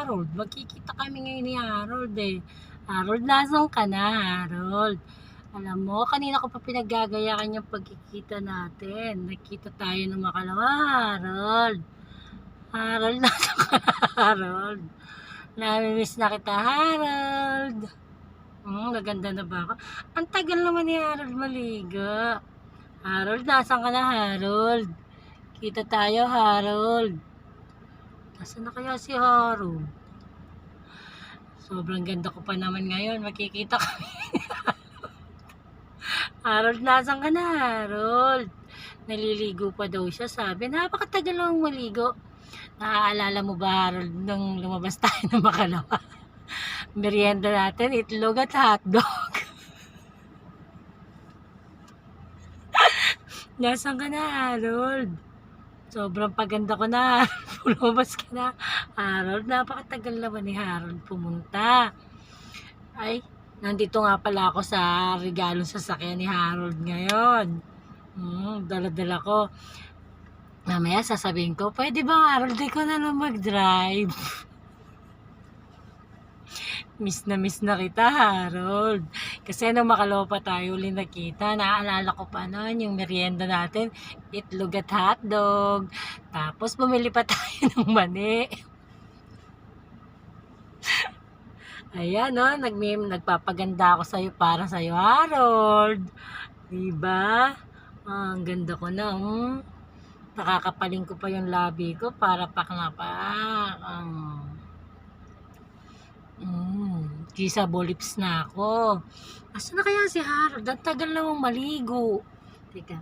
Harold. Magkikita kami ngayon ni Harold eh. Harold, nasan ka na, Harold? Alam mo, kanina ko pa pinaggagayakan yung pagkikita natin. Nagkita tayo ng makalawa, Harold. Harold, nasan ka na, Harold? Namimiss na kita, Harold. Naganda na ba ako? Ang tagal naman ni Harold maligo. Harold, nasan ka na, Harold? Kita tayo, Harold. Nasaan na kaya si Harold? Sobrang ganda ko pa naman ngayon. Makikita kami. Harold, nasan ka na, Harold? Naliligo pa daw siya. Sabi, napakatagal lang maligo. Naaalala mo ba, Harold, nung lumabas tayo ng makalawa? Merienda natin, itlog at hotdog. Nasaan ka na, Harold? Sobrang paganda ko na. Lumabas ka na. Harold, napakatagal naman ni Harold pumunta. Ay, nandito nga pala ako sa regalong sasakyan ni Harold ngayon. Dala-dala ko. Mamaya sasabihin ko, pwede ba, Harold, di ko na lang mag-drive? Miss na kita, Harold. Kasi nung makalawa pa tayo ulit nakita, naaalala ko pa noon yung merienda natin, itlog at hotdog. Tapos bumili pa tayo ng mani. Ayan, no, nagpapaganda ako sa'yo para sa'yo, Harold. Diba? Ang ganda ko na, nakakapaling ko pa yung labi ko para paknapak. Kissable lips na ako. Asa na kaya si Harold? Ang tagal namang maligo. Teka.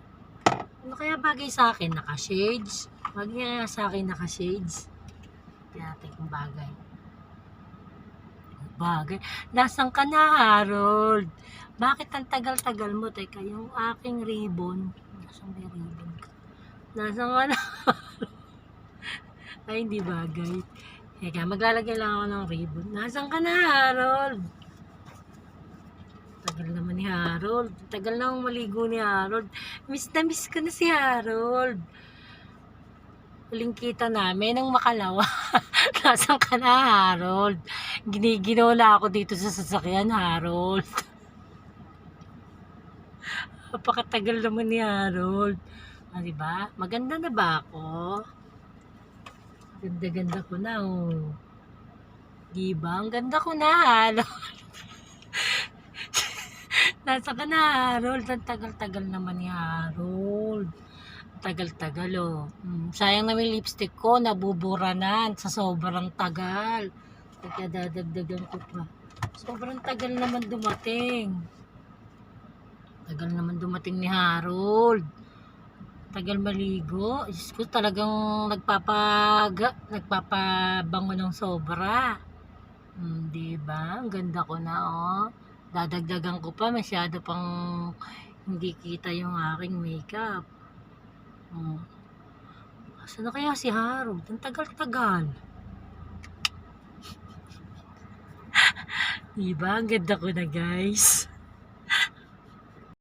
Ano kaya bagay sa akin? Naka-shades? Bagay kaya sa akin naka-shades? Kaya natin kung bagay. Bagay. Nasaan ka na, Harold? Bakit ang tagal-tagal mo? Teka, yung aking ribbon. Nasaan may ribbon ka? Nasaan ka na? Ay, hindi bagay. Teka, maglalagay lang ako ng ribbon. Nasaan ka na, Harold? Tagal naman ni Harold. Tagal na maligo ni Harold. Miss na miss ko na si Harold. Huling kita namin ng makalawa. Nasaan ka na, Harold? Giniginaw ako dito sa sasakyan, Harold. Napakatagal naman ni Harold. Diba? Maganda na ba ako? Ganda-ganda ko na, Diba? Ang ganda ko na, Harold. Nasa ka na, Harold. Ang tagal-tagal naman ni Harold. Tagal-tagal, Sayang na may lipstick ko. Nabubura na sa sobrang tagal. Dadagdagan ko pa. Sobrang tagal naman dumating. Tagal naman dumating ni Harold. Tagal maligo. Diyos ko, talagang nagpapabango ng sobra. Diba? Ang ganda ko na, Dadagdagan ko pa. Masyado pang hindi kita yung aking makeup. Saan na kaya si Harold? Ang tagal-tagal. Diba? Ang ganda ko na, guys.